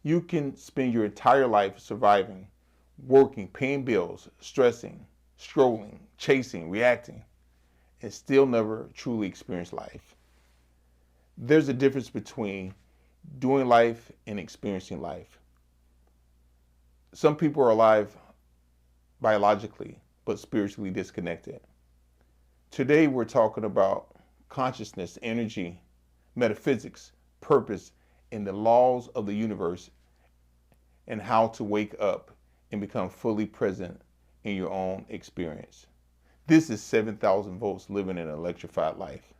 You can spend your entire life surviving, working, paying bills, stressing, scrolling, chasing, reacting, and still never truly experience life. There's a difference between doing life and experiencing life. Some people are alive biologically, but spiritually disconnected. Today, we're talking about consciousness, energy, metaphysics, purpose, and the laws of the universe, and how to wake up and become fully present in your own experience. This is 7,000 volts living an electrified life.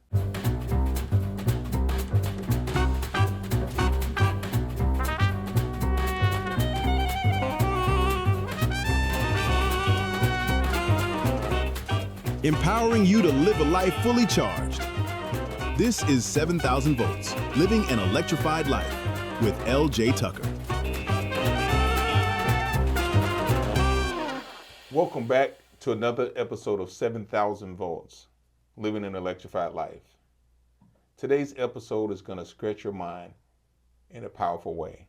Empowering you to live a life fully charged. This is 7,000 volts, living an electrified life with L.J. Tucker. Welcome back to another episode of 7,000 volts, living an electrified life. Today's episode is going to scratch your mind in a powerful way.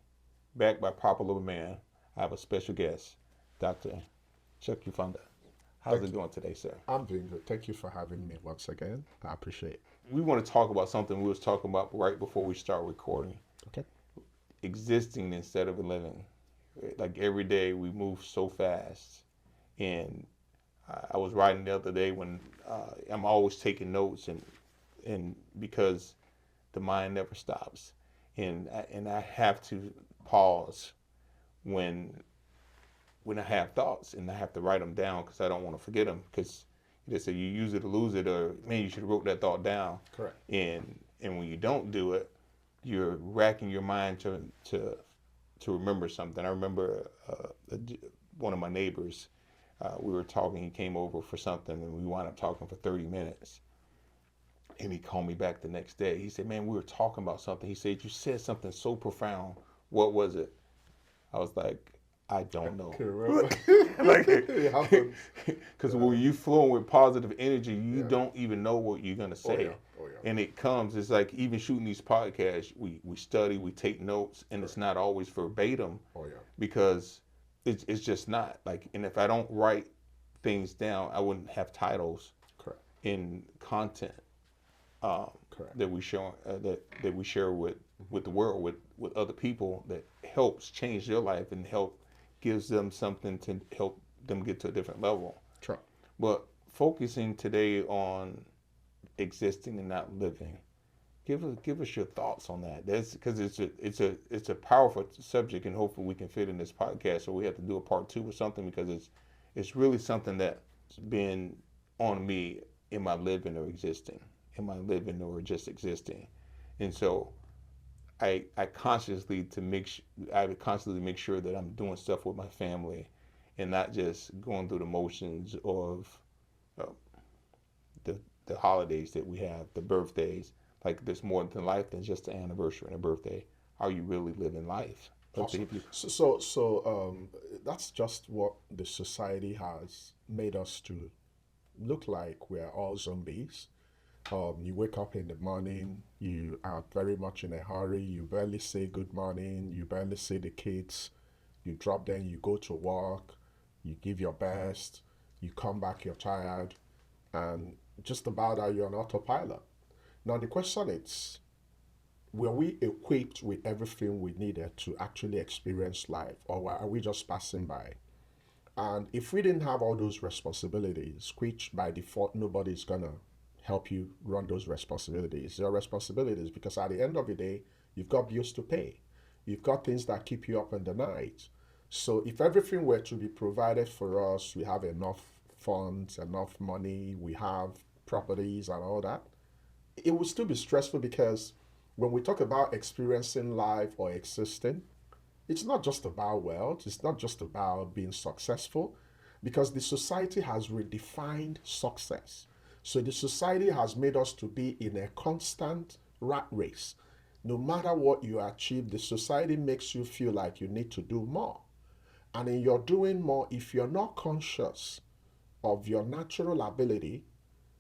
Backed by popular demand, I have a special guest, Dr. Chuck Ufunda. How's it going today, sir? I'm doing good. Thank you for having me once again. I appreciate it. We want to talk about something we was talking about right before we start recording. Okay. Existing instead of living. Like every day we move so fast. And I was writing the other day when I'm always taking notes and because the mind never stops. And I have to pause when I have thoughts, and I have to write them down because I don't want to forget them. Because they say you use it or lose it, or man, you should have wrote that thought down. Correct. And when you don't do it, you're racking your mind to remember something. I remember one of my neighbors. We were talking. He came over for something, and we wound up talking for 30 minutes. And he called me back the next day. He said, "Man, we were talking about something." He said, "You said something so profound. What was it?" I was like, I don't know. Because when you flowing with positive energy, you don't even know what you're gonna say. And it comes. It's like even shooting these podcasts. We study, we take notes, and it's not always verbatim. Because it's just not like. And if I don't write things down, I wouldn't have titles. In content. That we share that we share with the world, with other people, that helps change their life and gives them something to help them get to a different level. Sure. But focusing today on existing and not living, give us your thoughts on that. That's because it's a powerful subject, and hopefully we can fit in this podcast. So we have to do a part 2 or something, because it's really something that's been on me in my living or existing, in my living or just existing, and so. I constantly make sure that I'm doing stuff with my family, and not just going through the motions of the holidays that we have, the birthdays. Like there's more than life than just an anniversary and a birthday. Are you really living life? Awesome. So that's just what the society has made us to look like. We're all zombies. You wake up in the morning, you are very much in a hurry, you barely say good morning, you barely see the kids, you drop them, you go to work, you give your best, you come back, you're tired, and just about that you're on autopilot. Now the question is, were we equipped with everything we needed to actually experience life, or are we just passing by? And if we didn't have all those responsibilities, which by default nobody's gonna help you run those responsibilities. Your responsibilities, because at the end of the day, you've got bills to pay. You've got things that keep you up in the night. So if everything were to be provided for us, we have enough funds, enough money, we have properties and all that, it would still be stressful, because when we talk about experiencing life or existing, it's not just about wealth, it's not just about being successful, because the society has redefined success. So the society has made us to be in a constant rat race. No matter what you achieve, the society makes you feel like you need to do more. And in your doing more, if you're not conscious of your natural ability,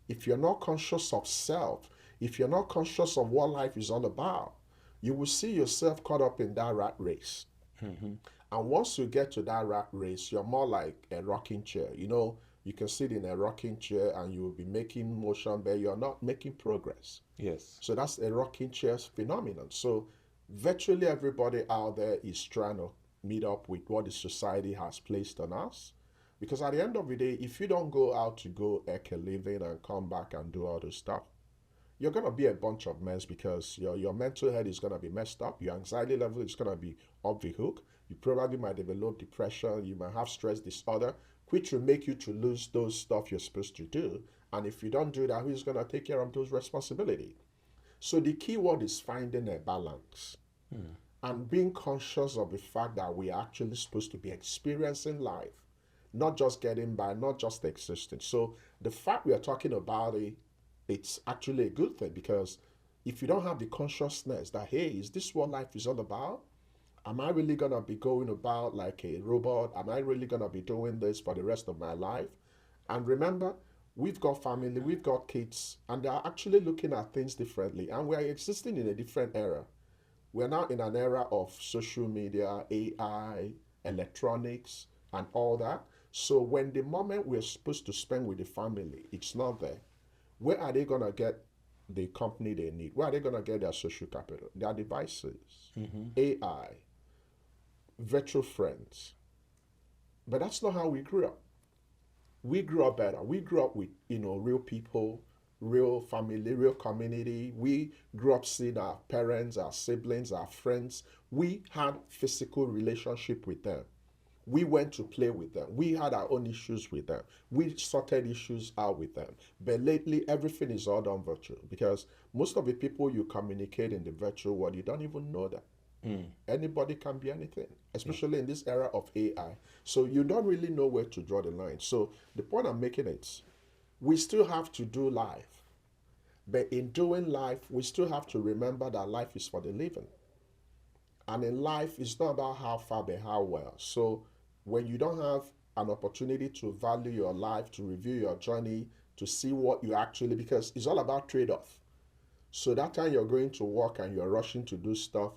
if you're not conscious of self, if you're not conscious of what life is all about, you will see yourself caught up in that rat race. And once you get to that rat race, you're more like a rocking chair. You know, you can sit in a rocking chair and you will be making motion, but you're not making progress. Yes. So that's a rocking chair phenomenon. So virtually everybody out there is trying to meet up with what the society has placed on us. Because at the end of the day, if you don't go out to go make a living and come back and do all this stuff, you're going to be a bunch of mess because your mental health is going to be messed up. Your anxiety level is going to be off the hook. You probably might develop depression. You might have stress disorder, which will make you to lose those stuff you're supposed to do. And if you don't do that, who's going to take care of those responsibilities? So the key word is finding a balance and being conscious of the fact that we are actually supposed to be experiencing life, not just getting by, not just existing. So the fact we are talking about it, it's actually a good thing, because if you don't have the consciousness that, hey, is this what life is all about? Am I really going to be going about like a robot? Am I really going to be doing this for the rest of my life? And remember, we've got family, we've got kids, and they're actually looking at things differently. And we're existing in a different era. We're now in an era of social media, AI, electronics, and all that. So when the moment we're supposed to spend with the family, it's not there, where are they going to get the company they need? Where are they going to get their social capital? Their devices, AI, virtual friends. But that's not how we grew up. We grew up better. We grew up with, real people, real family, real community. We grew up seeing our parents, our siblings, our friends. We had physical relationship with them. We went to play with them. We had our own issues with them. We sorted issues out with them. But lately, everything is all done virtual, because most of the people you communicate in the virtual world, you don't even know them. Anybody can be anything, especially in this era of AI. So you don't really know where to draw the line. So the point I'm making is, we still have to do life. But in doing life, we still have to remember that life is for the living. And in life, it's not about how far, but how well. So when you don't have an opportunity to value your life, to review your journey, to see what you actually, because it's all about trade-off. So that time you're going to work and you're rushing to do stuff,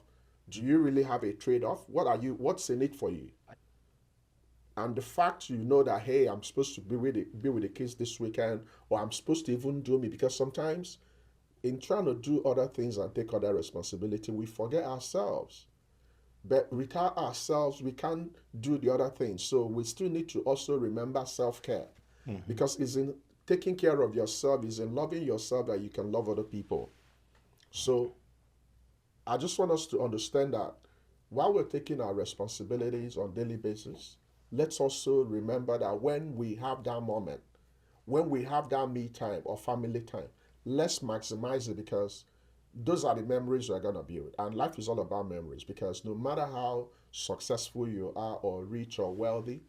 do you really have a trade-off? What's in it for you? And the fact you know that, hey, I'm supposed to be with the kids this weekend, or I'm supposed to even do me, because sometimes in trying to do other things and take other responsibility, we forget ourselves. But without ourselves, we can't do the other things. So we still need to also remember self-care, because it's in taking care of yourself, it's in loving yourself that you can love other people. So I just want us to understand that while we're taking our responsibilities on a daily basis, let's also remember that when we have that moment, when we have that me time or family time, let's maximize it, because those are the memories we're going to build. And life is all about memories, because no matter how successful you are or rich or wealthy,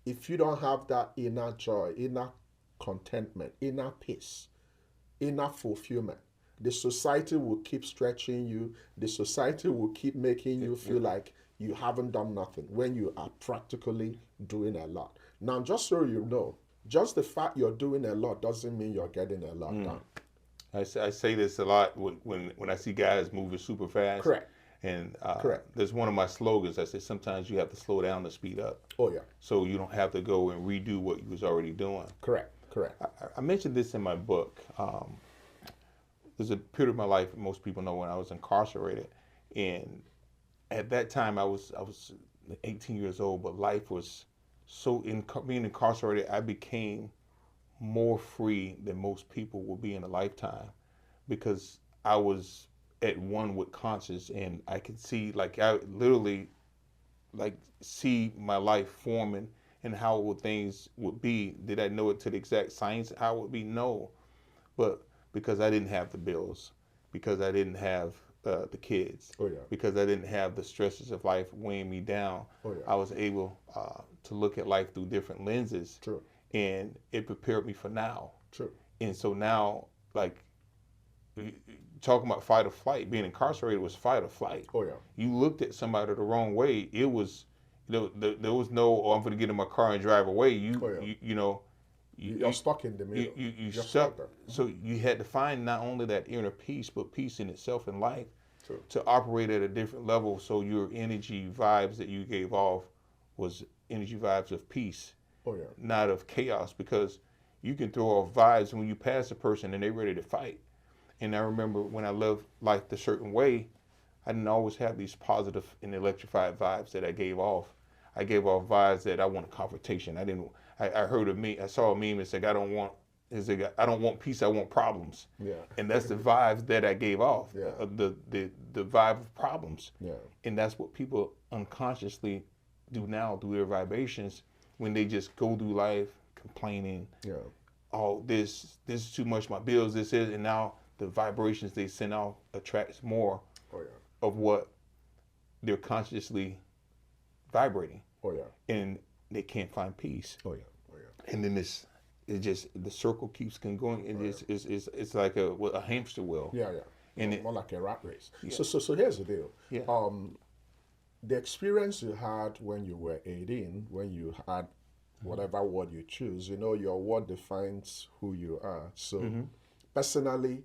if you don't have that inner joy, inner contentment, inner peace, inner fulfillment, the society will keep stretching you. The society will keep making you feel like you haven't done nothing when you are practically doing a lot. Now, just so you know, just the fact you're doing a lot doesn't mean you're getting a lot done. I say this a lot when I see guys moving super fast. Correct. And Correct. there's one of my slogans. I say sometimes you have to slow down to speed up. Oh, yeah. So you don't have to go and redo what you was already doing. Correct. Correct. I mentioned this in my book. There's a period of my life, most people know, when I was incarcerated, and at that time I was 18 years old, but life was so, being incarcerated, I became more free than most people will be in a lifetime, because I was at one with conscience, and I could see, like, I literally see my life forming and how things would be. Did I know it to the exact science how it would be? No, but because I didn't have the bills, because I didn't have the kids, because I didn't have the stresses of life weighing me down, I was able to look at life through different lenses. True. And it prepared me for now. True. And so now, like, talking about fight or flight, being incarcerated was fight or flight. Oh, yeah. You looked at somebody the wrong way, it was, there was no, oh, I'm going to get in my car and drive away. You're stuck in the middle. You're stuck. So you had to find not only that inner peace, but peace in itself in life. to operate at a different level. So your energy vibes that you gave off was energy vibes of peace, Oh yeah. not of chaos, because you can throw off vibes when you pass a person and they're ready to fight. And I remember when I lived life a certain way, I didn't always have these positive and electrified vibes that I gave off. I gave off vibes that I want confrontation. I heard I saw a meme that said, I don't want peace, I want problems. Yeah. And that's the vibes that I gave off, Yeah. the vibe of problems. Yeah. And that's what people unconsciously do now through their vibrations when they just go through life complaining, Yeah. oh, this is too much, my bills, this is, and now the vibrations they send out attracts more Oh yeah. of what they're consciously vibrating, Oh yeah. and they can't find peace. Oh yeah. Oh yeah. And then the circle keeps going. It's like a hamster wheel. Yeah, yeah. And More like a rat race. Yeah. So here's the deal. Yeah. The experience you had when you were 18, when you had whatever word you choose, your word defines who you are. So personally,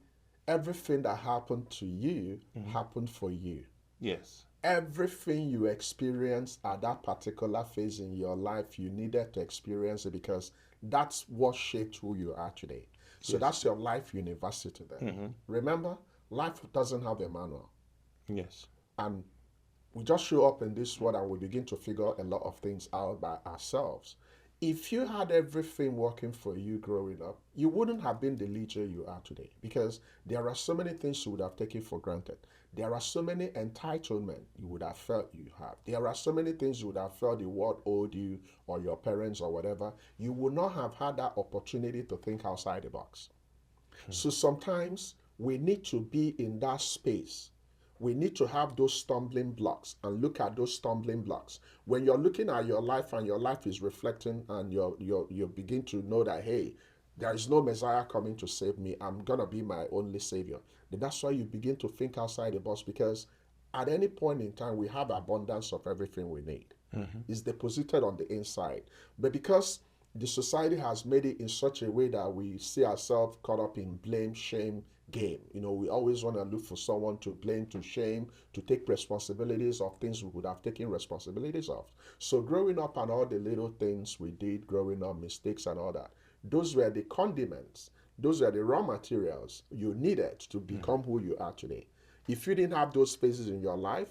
everything that happened to you happened for you. Yes. Everything you experienced at that particular phase in your life, you needed to experience it because that's what shaped who you are today. So that's your life university then. Remember, life doesn't have a manual. Yes. And we just show up in this world and we begin to figure a lot of things out by ourselves. If you had everything working for you growing up, you wouldn't have been the leader you are today because there are so many things you would have taken for granted. There are so many entitlements you would have felt you have. There are so many things you would have felt the world owed you or your parents or whatever. You would not have had that opportunity to think outside the box. So sometimes we need to be in that space. We need to have those stumbling blocks and look at those stumbling blocks. When you're looking at your life and your life is reflecting and you begin to know that, hey, there is no Messiah coming to save me. I'm going to be my only savior. Then that's why you begin to think outside the box because at any point in time, we have abundance of everything we need. It's deposited on the inside. But because the society has made it in such a way that we see ourselves caught up in blame, shame, game. We always want to look for someone to blame, to shame, to take responsibilities of things we would have taken responsibilities of. So growing up and all the little things we did growing up, mistakes and all that, those were the condiments, those were the raw materials you needed to become who you are today. If you didn't have those spaces in your life,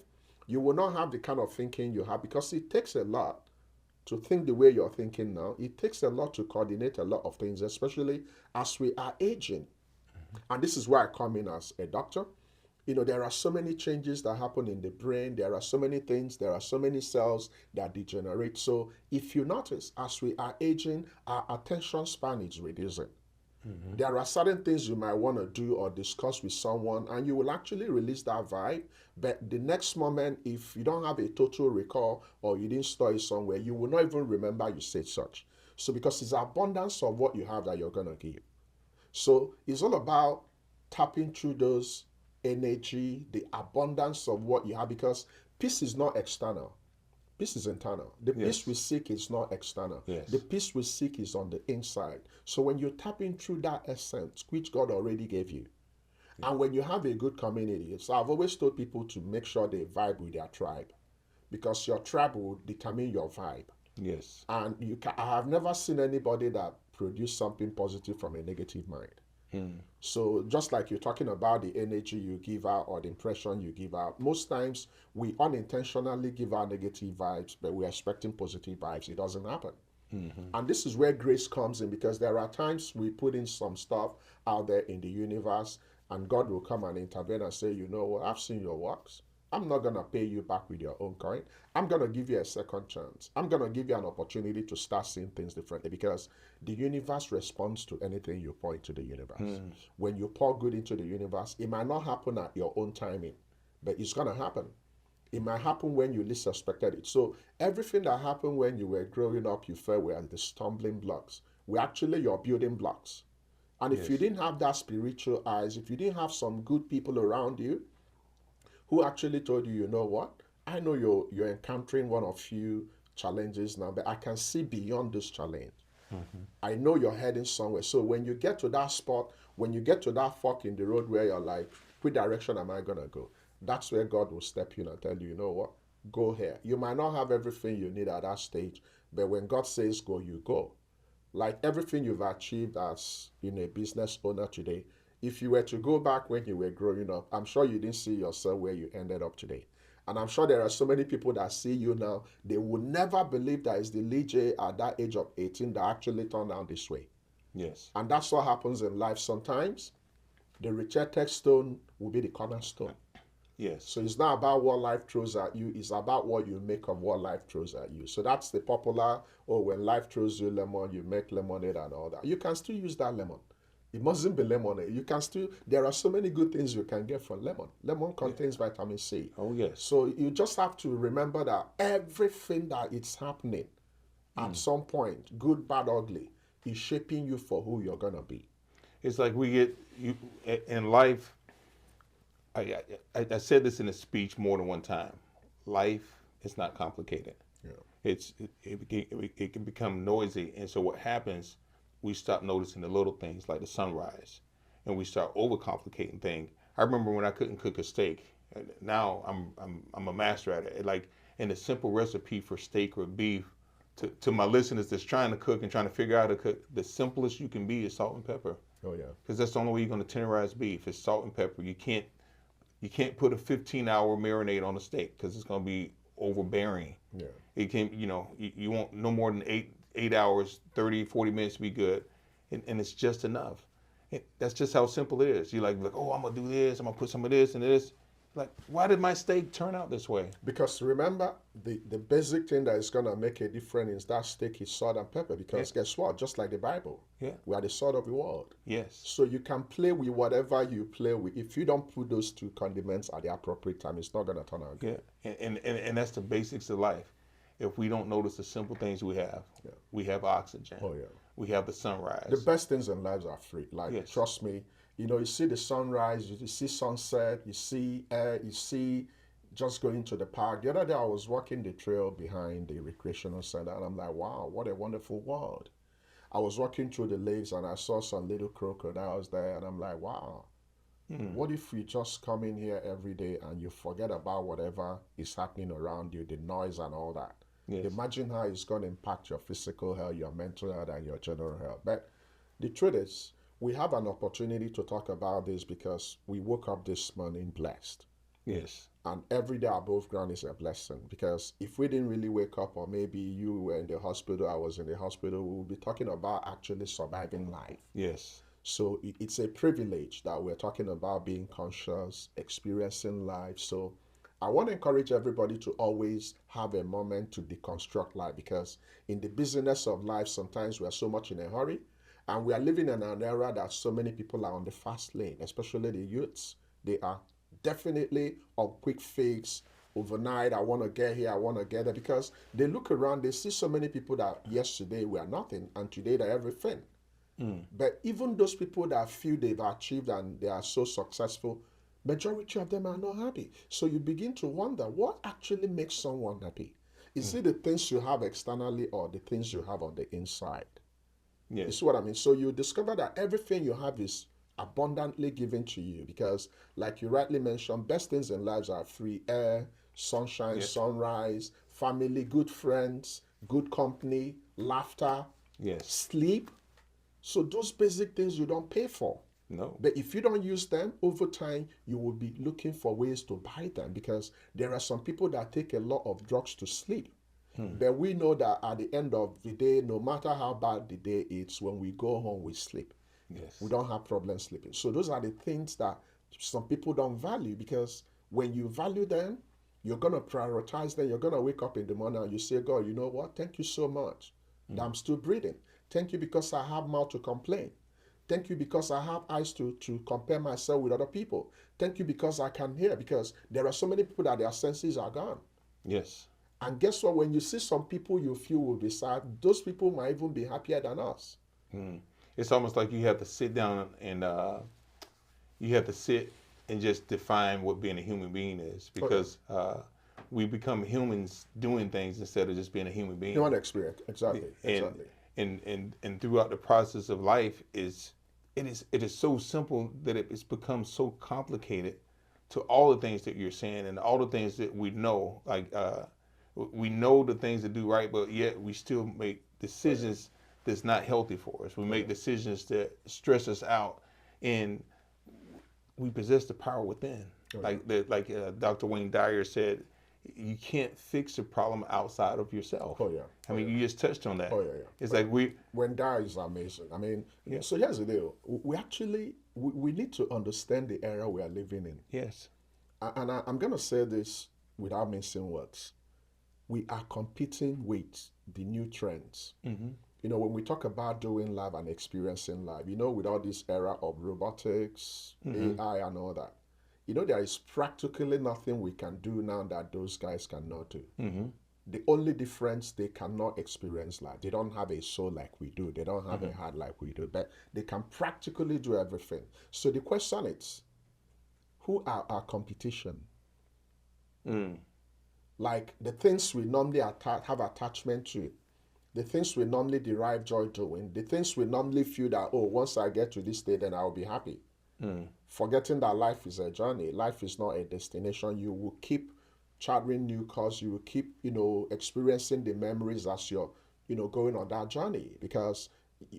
you will not have the kind of thinking you have because it takes a lot to think the way you're thinking now. It takes a lot to coordinate a lot of things, especially as we are aging. And this is where I come in as a doctor. There are so many changes that happen in the brain. There are so many things. There are so many cells that degenerate. So if you notice, as we are aging, our attention span is reducing. There are certain things you might want to do or discuss with someone, and you will actually release that vibe. But the next moment, if you don't have a total recall or you didn't store it somewhere, you will not even remember you said such. So because it's abundance of what you have that you're going to give. So it's all about tapping through those energy, the abundance of what you have, because peace is not external. Peace is internal. The peace we seek is not external. Yes. The peace we seek is on the inside. So when you're tapping through that essence, which God already gave you, and when you have a good community, so I've always told people to make sure they vibe with their tribe, because your tribe will determine your vibe. Yes. And I have never seen anybody that produced something positive from a negative mind. So just like you're talking about the energy you give out or the impression you give out, most times we unintentionally give out negative vibes, but we're expecting positive vibes. It doesn't happen. And this is where grace comes in, because there are times we put in some stuff out there in the universe and God will come and intervene and say, you know what, I've seen your works. I'm not going to pay you back with your own coin. I'm going to give you a second chance. I'm going to give you an opportunity to start seeing things differently, because the universe responds to anything you pour into the universe. When you pour good into the universe, it might not happen at your own timing, but it's going to happen. It might happen when you least expected it. So everything that happened when you were growing up, you felt were the stumbling blocks. Were actually your building blocks. And if you didn't have that spiritual eyes, if you didn't have some good people around you, who actually told you, you know what, I know you're encountering one of few challenges now, but I can see beyond this challenge. I know you're heading somewhere. So when you get to that spot, when you get to that fork in the road where you're like, which direction am I going to go? that's where God will step in and tell you, you know what, go here. You might not have everything you need at that stage, but when God says go, you go. Like everything you've achieved as in a business owner today, if you were to go back when you were growing up, I'm sure you didn't see yourself where you ended up today. And I'm sure there are so many people that see you now, they would never believe that it's the Lee J at that age of 18 that actually turned out this way. Yes. And that's what happens in life sometimes. The rejected stone will be the cornerstone. Yes. So it's not about what life throws at you, it's about what you make of what life throws at you. So that's the popular, oh, when life throws you lemon, you make lemonade and all that. You can still use that lemon. It mustn't be lemonade. You can still, there are so many good things you can get from lemon. Lemon contains vitamin C. Oh, yes. So you just have to remember that everything that is happening at some point, good, bad, ugly, is shaping you for who you're going to be. It's like we get, you in life, I said this in a speech more than one time. Life is not complicated. Yeah. It can become noisy, and so what happens? We stop noticing the little things like the sunrise, and we start overcomplicating things. I remember when I couldn't cook a steak. Now I'm a master at it. Like, in a simple recipe for steak or beef, to my listeners that's trying to cook and trying to figure out how to cook, the simplest you can be is salt and pepper. Oh yeah. Because that's the only way you're going to tenderize beef is salt and pepper. You can't put a 15-hour marinade on a steak because it's going to be overbearing. Yeah. It can, you want no more than eight hours, 30, 40 minutes to be good. And it's just enough. That's just how simple it is. You're like, oh, I'm going to do this. I'm going to put some of this and this. Like, why did my steak turn out this way? Because remember, the basic thing that is going to make a difference is that steak is salt and pepper. Because guess what? Just like the Bible, we are the salt of the world. Yes. So you can play with whatever you play with. If you don't put those two condiments at the appropriate time, it's not going to turn out good. Yeah, and that's the basics of life. If we don't notice the simple things we have oxygen. Oh, yeah. We have the sunrise. The best things in life are free. Like, Yes. trust me, you see the sunrise, you see sunset, you see air, you see just going to the park. The other day I was walking the trail behind the recreational center and I'm like, wow, what a wonderful world. I was walking through the lakes and I saw some little crocodiles there and I'm like, wow, what if we just come in here every day and you forget about whatever is happening around you, the noise and all that. Yes. Imagine how it's going to impact your physical health, your mental health, and your general health. But the truth is, we have an opportunity to talk about this because we woke up this morning blessed. Yes. And every day above ground is a blessing. Because if we didn't really wake up, or maybe you were in the hospital, I was in the hospital, we would be talking about actually surviving life. Yes. So it's a privilege that we're talking about being conscious, experiencing life. So I want to encourage everybody to always have a moment to deconstruct life, because in the business of life, sometimes we are so much in a hurry, and we are living in an era that so many people are on the fast lane, especially the youths. They are definitely on quick fix, overnight. I want to get here, I want to get there, because they look around, they see so many people that yesterday were nothing, and today they're everything. But even those people that feel they've achieved and they are so successful, majority of them are not happy. So you begin to wonder, what actually makes someone happy? Is it the things you have externally or the things you have on the inside? Yes. You see what I mean? So you discover that everything you have is abundantly given to you, because like you rightly mentioned, best things in life are free air, sunshine, sunrise, family, good friends, good company, laughter, sleep. So those basic things you don't pay for. No. But if you don't use them, over time, you will be looking for ways to buy them, because there are some people that take a lot of drugs to sleep. But we know that at the end of the day, no matter how bad the day is, when we go home, we sleep. Yes. We don't have problems sleeping. So those are the things that some people don't value, because when you value them, you're going to prioritize them. You're going to wake up in the morning and you say, God, you know what? Thank you so much that I'm still breathing. Thank you because I have mouth to complain. Thank you because I have eyes to compare myself with other people. Thank you because I can hear, because there are so many people that their senses are gone. Yes. And guess what? When you see some people you feel will be sad, those people might even be happier than us. It's almost like you have to sit down and just define what being a human being is, because we become humans doing things instead of just being a human being. Human experience, exactly. And throughout the process of life it is so simple that it's become so complicated to all the things that you're saying and all the things that we know. Like we know the things to do right, but yet we still make decisions that's not healthy for us. We make decisions that stress us out, and we possess the power within. Like Dr. Wayne Dyer said, you can't fix a problem outside of yourself. Oh yeah. I mean, you just touched on that. Oh yeah. It's like when Dyer is amazing. I mean, so here's the deal. We actually we need to understand the era we are living in. Yes. And I'm gonna say this without mincing words. We are competing with the new trends. You know, when we talk about doing live and experiencing live, you know, with all this era of robotics, AI and all that, you know, there is practically nothing we can do now that those guys cannot do. The only difference, they cannot experience life. They don't have a soul like we do. They don't have a heart like we do, but they can practically do everything. So the question is, who are our competition? Like the things we normally have attachment to, the things we normally derive joy doing, the things we normally feel that, oh, once I get to this state, then I'll be happy. Forgetting that life is a journey. Life is not a destination. You will keep charting new course. You will keep, you know, experiencing the memories as you're, you know, going on that journey. Because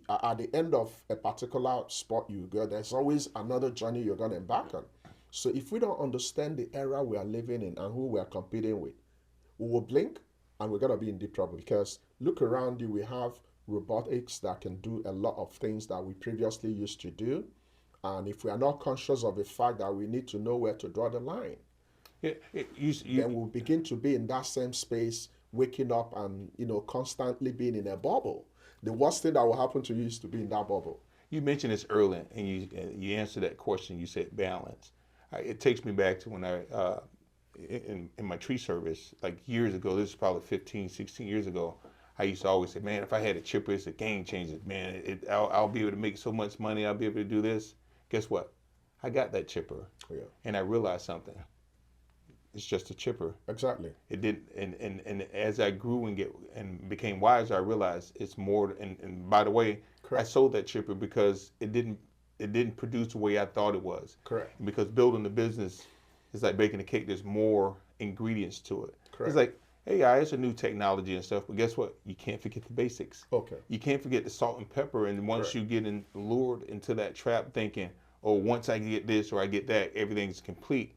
at the end of a particular spot you go, there's always another journey you're going to embark on. So if we don't understand the era we are living in and who we are competing with, we will blink and we're going to be in deep trouble. Because look around you, we have robotics that can do a lot of things that we previously used to do. And if we are not conscious of the fact that we need to know where to draw the line, then we'll begin to be in that same space, waking up and, you know, constantly being in a bubble. The worst thing that will happen to you is to be in that bubble. You mentioned this earlier, and you answered that question. You said balance. It takes me back to when I, in my tree service, like years ago, this is probably 15, 16 years ago, I used to always say, man, if I had a chipper, it's a game changer. Man, I'll be able to make so much money. I'll be able to do this. Guess what? I got that chipper, and I realized something. It's just a chipper. Exactly. It didn't, and as I grew and became wiser, I realized it's more. And by the way, I sold that chipper because it didn't produce the way I thought it was. Correct. And because building the business is like baking a cake. There's more ingredients to it. Correct. It's like, hey, yeah, it's a new technology and stuff, but guess what? You can't forget the basics. Okay. You can't forget the salt and pepper. And once you get lured into that trap, thinking, oh, once I get this or I get that, everything's complete.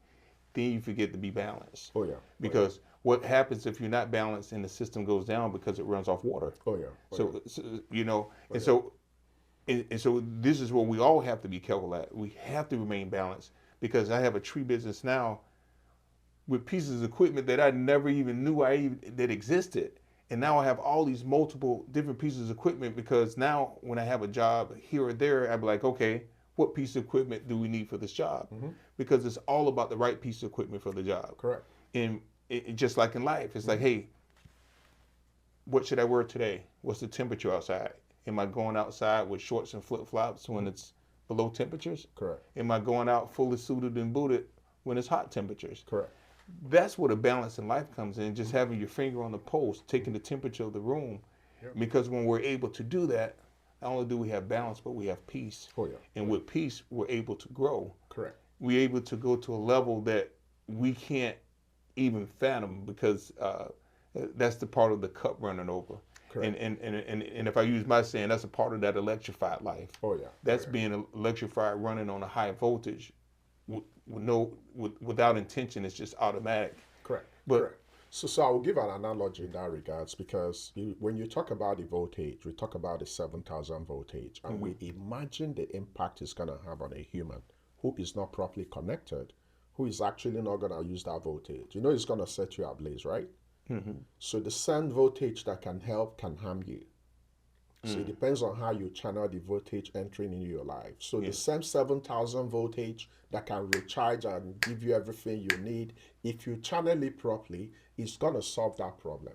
Then you forget to be balanced. Oh yeah. Because what happens if you're not balanced and the system goes down because it runs off water? Oh yeah. So you know, and so this is what we all have to be careful at. We have to remain balanced because I have a tree business now with pieces of equipment that I never even knew that existed. And now I have all these multiple different pieces of equipment because now when I have a job here or there, I'd be like, okay, what piece of equipment do we need for this job? Because it's all about the right piece of equipment for the job. Correct. And just like in life, it's like, hey, what should I wear today? What's the temperature outside? Am I going outside with shorts and flip-flops when it's below temperatures? Correct. Am I going out fully suited and booted when it's hot temperatures? Correct. That's where the balance in life comes in, just having your finger on the pulse, taking the temperature of the room. Because when we're able to do that, not only do we have balance, but we have peace. Oh yeah. And with peace, we're able to grow. Correct. We're able to go to a level that we can't even fathom because that's the part of the cup running over. Correct. And if I use my saying, that's a part of that electrified life. Oh yeah. That's being electrified, running on a high voltage, without intention. It's just automatic. Correct. But correct. So I will give an analogy in that regards because when you talk about the voltage, we talk about the 7,000 voltage, and we imagine the impact it's going to have on a human who is not properly connected, who is actually not going to use that voltage. You know, it's going to set you ablaze, right? So the same voltage that can help can harm you. So it depends on how you channel the voltage entering into your life. So the same 7,000 voltage that can recharge and give you everything you need, if you channel it properly, it's going to solve that problem.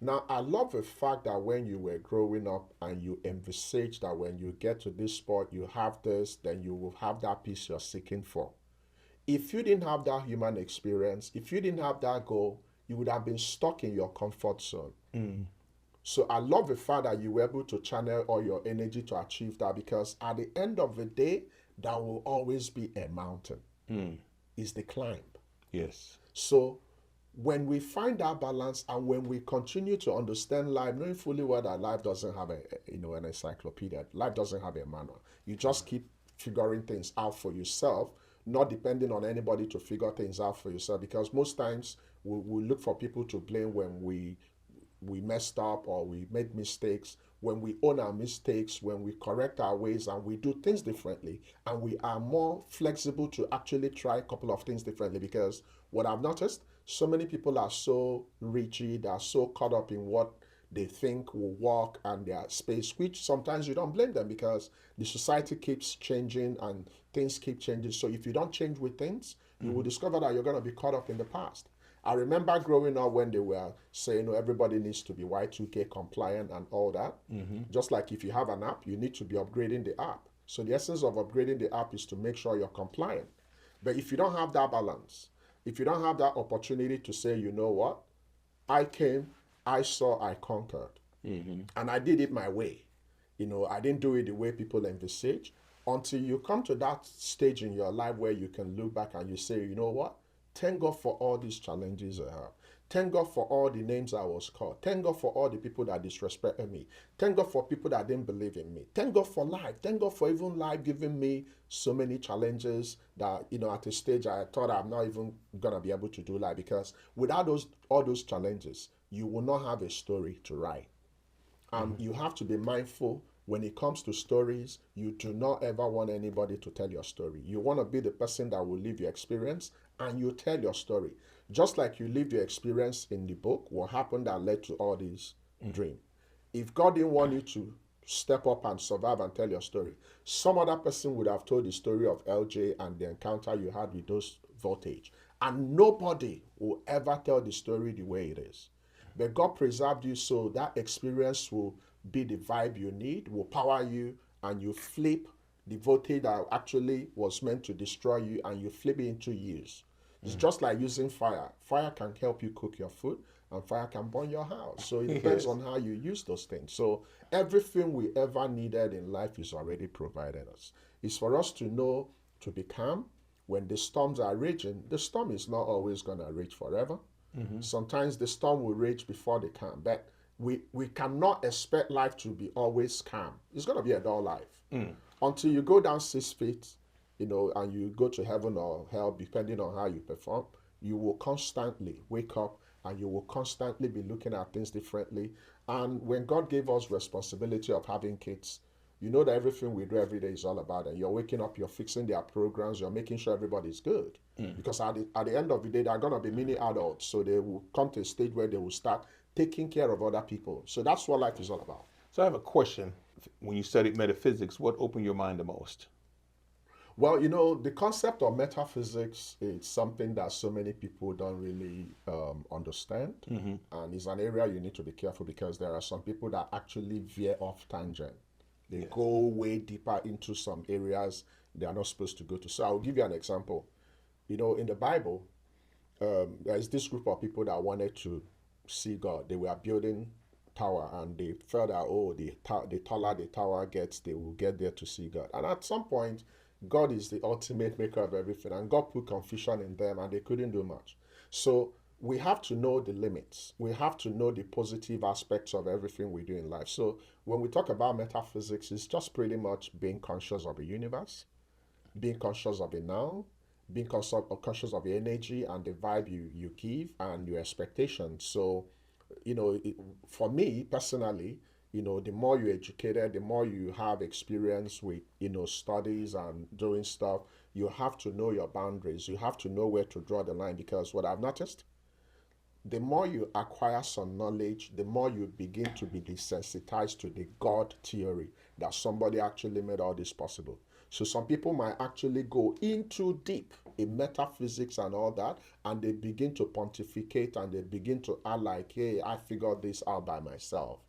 Now, I love the fact that when you were growing up and you envisage that when you get to this spot, you have this, then you will have that peace you're seeking for. If you didn't have that human experience, if you didn't have that goal, you would have been stuck in your comfort zone. So I love the fact that you were able to channel all your energy to achieve that, because at the end of the day, that will always be a mountain. is the climb. Yes. So when we find that balance and when we continue to understand life, knowing fully well that life doesn't have an encyclopedia, life doesn't have a manual. You just keep figuring things out for yourself, not depending on anybody to figure things out for yourself. Because most times we look for people to blame when we messed up or we made mistakes. When we own our mistakes, when we correct our ways and we do things differently, and we are more flexible to actually try a couple of things differently. Because what I've noticed, so many people are so rigid, are so caught up in what they think will work and their space, which sometimes you don't blame them because the society keeps changing and things keep changing. So if you don't change with things, you will discover that you're going to be caught up in the past. I remember growing up when they were saying, everybody needs to be Y2K compliant and all that. Just like if you have an app, you need to be upgrading the app. So the essence of upgrading the app is to make sure you're compliant. But if you don't have that balance, if you don't have that opportunity to say, you know what, I came, I saw, I conquered, and I did it my way. I didn't do it the way people envisage. Until you come to that stage in your life where you can look back and you say, you know what, thank God for all these challenges I have. Thank God for all the names I was called. Thank God for all the people that disrespected me. Thank God for people that didn't believe in me. Thank God for life. Thank God for even life giving me so many challenges that, at a stage I thought I'm not even going to be able to do life. Because without all those challenges, you will not have a story to write. You have to be mindful when it comes to stories. You do not ever want anybody to tell your story. You want to be the person that will live your experience and you tell your story. Just like you lived your experience in the book, what happened that led to all these dreams. If God didn't want you to step up and survive and tell your story, some other person would have told the story of LJ and the encounter you had with those voltage. And nobody will ever tell the story the way it is. But God preserved you so that experience will be the vibe you need, will power you, and you flip the voltage that actually was meant to destroy you and you flip it into use. It's just like using fire. Fire can help you cook your food and fire can burn your house. So it depends on how you use those things. So everything we ever needed in life is already provided us. It's for us to know to be calm. When the storms are raging, the storm is not always going to rage forever. Sometimes the storm will rage before the calm. But we cannot expect life to be always calm. It's going to be a dull life. Until you go down 6 feet, and you go to heaven or hell, depending on how you perform, you will constantly wake up and you will constantly be looking at things differently. And when God gave us responsibility of having kids, you know that everything we do every day is all about it. You're waking up, you're fixing their programs, you're making sure everybody's good. Because at the end of the day, they're going to be mini adults. So they will come to a stage where they will start taking care of other people. So that's what life is all about. So I have a question. When you studied metaphysics, what opened your mind the most? Well, the concept of metaphysics is something that so many people don't really understand. And it's an area you need to be careful because there are some people that actually veer off tangent. They go way deeper into some areas they are not supposed to go to. So I'll give you an example. In the Bible, there's this group of people that wanted to see God. They were building tower and they felt that, the taller the tower gets, they will get there to see God. And at some point, God is the ultimate maker of everything, and God put confusion in them and they couldn't do much. So we have to know the limits. We have to know the positive aspects of everything we do in life. So when we talk about metaphysics, it's just pretty much being conscious of the universe, being conscious of it now, being conscious of the energy and the vibe you give and your expectations. So, for me personally, the more you're educated, the more you have experience with, studies and doing stuff, you have to know your boundaries. You have to know where to draw the line, because what I've noticed, the more you acquire some knowledge, the more you begin to be desensitized to the God theory that somebody actually made all this possible. So some people might actually go into deep in metaphysics and all that, and they begin to pontificate and they begin to act like, hey, I figured this out by myself.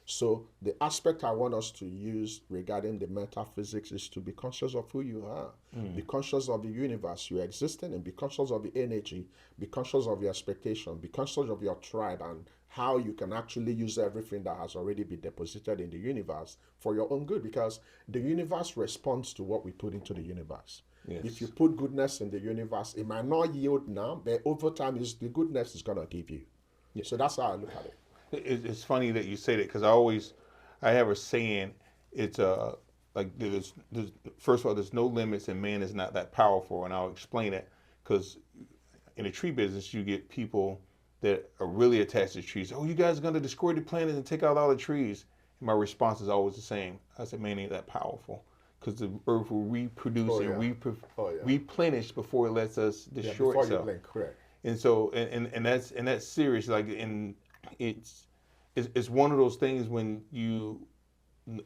So the aspect I want us to use regarding the metaphysics is to be conscious of who you are. Be conscious of the universe you're existing in. Be conscious of the energy. Be conscious of your expectation. Be conscious of your tribe and how you can actually use everything that has already been deposited in the universe for your own good, because the universe responds to what we put into the universe. Yes. If you put goodness in the universe, it might not yield now, but over time, is the goodness is gonna give you. So that's how I look at it. It's funny that you say that because I have a saying. It's like there's first of all, there's no limits, and man is not that powerful, and I'll explain it because in the tree business, you get people that are really attached to trees. Oh, you guys are gonna destroy the planet and take out all the trees. And my response is always the same. I said, man, ain't that powerful? Because the earth will reproduce and replenish before it lets us destroy before itself. you blink, correct. And so, and that's serious. Like, and it's one of those things when you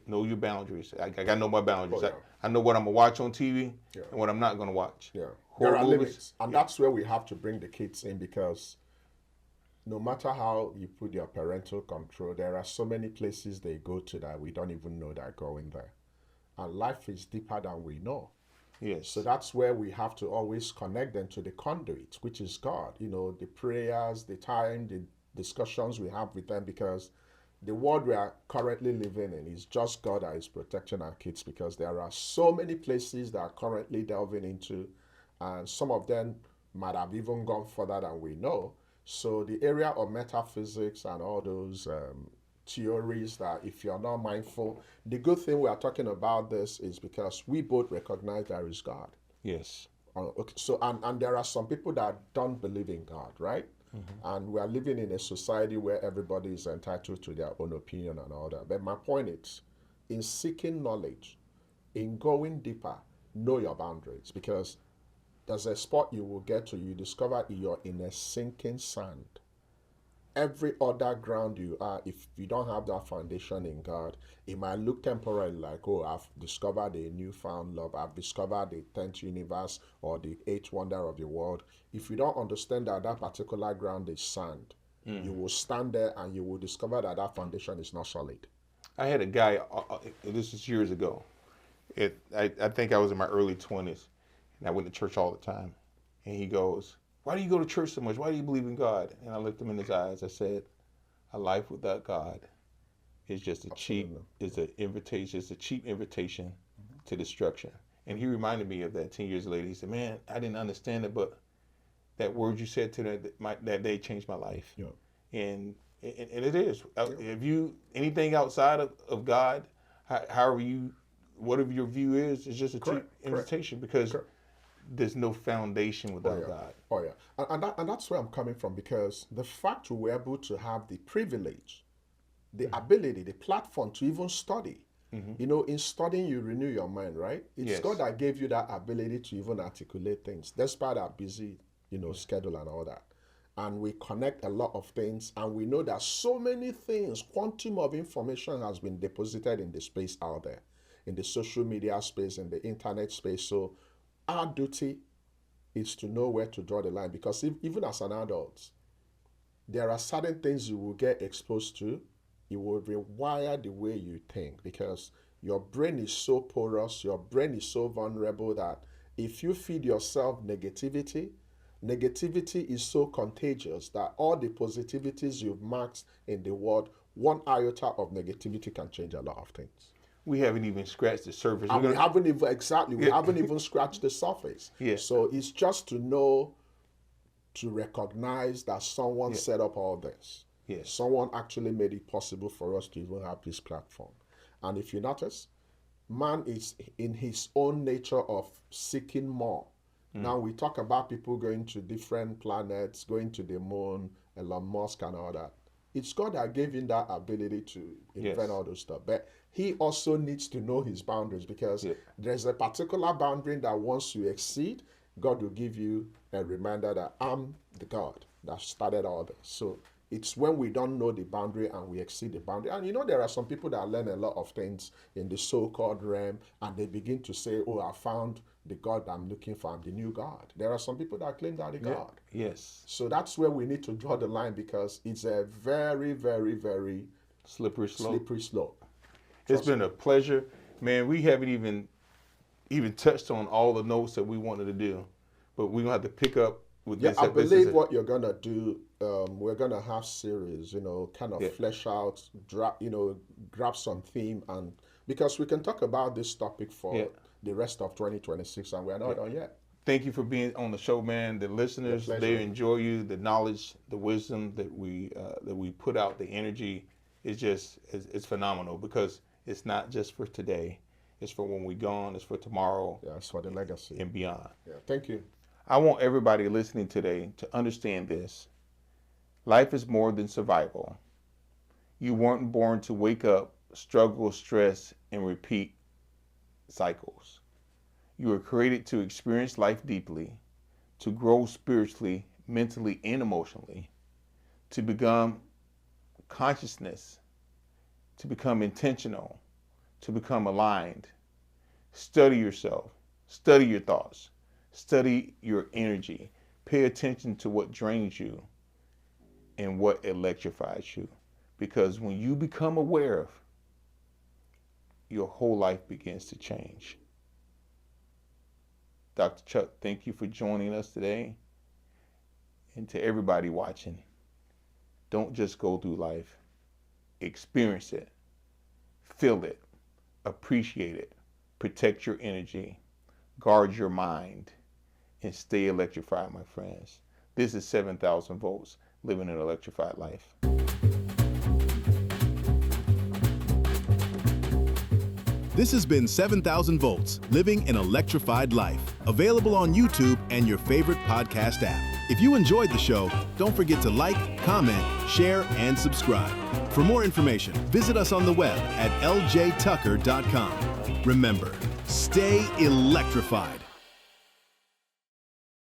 know your boundaries. I gotta know my boundaries. I know what I'm gonna watch on TV and what I'm not gonna watch. Yeah, Horror there are movies. limits, and that's where we have to bring the kids in, because no matter how you put your parental control, there are so many places they go to that we don't even know they're going there. And life is deeper than we know. Yes. So that's where we have to always connect them to the conduit, which is God. You know, the prayers, the time, the discussions we have with them, because the world we are currently living in is just God that is protecting our kids, because there are so many places that are currently delving into, and some of them might have even gone further than we know. So the area of metaphysics and all those theories, that if you're not mindful, the good thing we are talking about this is because we both recognize there is God. Yes. Okay, so and there are some people that don't believe in God, right? And we are living in a society where everybody is entitled to their own opinion and all that. But my point is, in seeking knowledge, in going deeper, know your boundaries, because there's a spot you will get to, you discover you're in a sinking sand. Every other ground you are, if you don't have that foundation in God, it might look temporarily like, oh, I've discovered a newfound love, I've discovered the 10th universe or the 8th wonder of the world. If you don't understand that that particular ground is sand, you will stand there and you will discover that that foundation is not solid. I had a guy, this is years ago. I think I was in my early 20s, and I went to church all the time. And he goes, why do you go to church so much? Why do you believe in God? And I looked him in his eyes. I said, a life without God is just a cheap invitation to destruction. And he reminded me of that 10 years later. He said, man, I didn't understand it, but that word you said to that day changed my life. Yeah. And it is. If you, anything outside of God, however you, whatever your view is, it's just a cheap invitation, because there's no foundation without God. Oh yeah, and that's where I'm coming from, because the fact we were able to have the privilege, the ability, the platform to even study. You know, in studying you renew your mind, right? It's God that gave you that ability to even articulate things, despite our busy, schedule and all that. And we connect a lot of things, and we know that so many things, quantum of information has been deposited in the space out there, in the social media space, in the internet space. So our duty is to know where to draw the line, because even as an adult, there are certain things you will get exposed to. It will rewire the way you think, because your brain is so porous, your brain is so vulnerable, that if you feed yourself negativity is so contagious that all the positivities you've marked in the world, one iota of negativity can change a lot of things. We haven't even scratched the surface. And we haven't even scratched the surface. Yeah. So it's just to know, to recognize that someone set up all this. Yes. Someone actually made it possible for us to even have this platform. And if you notice, man is in his own nature of seeking more. Now we talk about people going to different planets, going to the moon, Elon Musk and all that. It's God that gave him that ability to invent all those stuff. But he also needs to know his boundaries, because there's a particular boundary that once you exceed, God will give you a reminder that I'm the God that started all this. So it's when we don't know the boundary and we exceed the boundary. And there are some people that learn a lot of things in the so-called realm, and they begin to say, oh, I found the God I'm looking for, I'm the new God. There are some people that claim that the God. Yes. So that's where we need to draw the line, because it's a very, very, very slippery slope. It's been a pleasure. Man, we haven't even touched on all the notes that we wanted to do, but we're going to have to pick up with this. I believe what you're going to do, we're going to have series, kind of flesh out, grab some theme, and because we can talk about this topic for the rest of 2026, and we're not done yet. Thank you for being on the show, man. The listeners, pleasure. they enjoy you. The knowledge, the wisdom that we put out, the energy is just it's phenomenal, because it's not just for today. It's for when we're gone. It's for tomorrow. Yeah, it's for the legacy and beyond. Yeah, thank you. I want everybody listening today to understand this. Life is more than survival. You weren't born to wake up, struggle, stress, and repeat cycles. You were created to experience life deeply, to grow spiritually, mentally, and emotionally, to become consciousness, to become intentional, to become aligned. Study yourself, study your thoughts, study your energy. Pay attention to what drains you and what electrifies you. Because when you become aware of, your whole life begins to change. Dr. Chuck, thank you for joining us today. And to everybody watching, don't just go through life. Experience it, feel it, appreciate it, protect your energy, guard your mind, and stay electrified, my friends. This is 7,000 volts, living an electrified life. This has been 7,000 Volts, Living an Electrified Life, available on YouTube and your favorite podcast app. If you enjoyed the show, don't forget to like, comment, share, and subscribe. For more information, visit us on the web at ljtucker.com. Remember, stay electrified.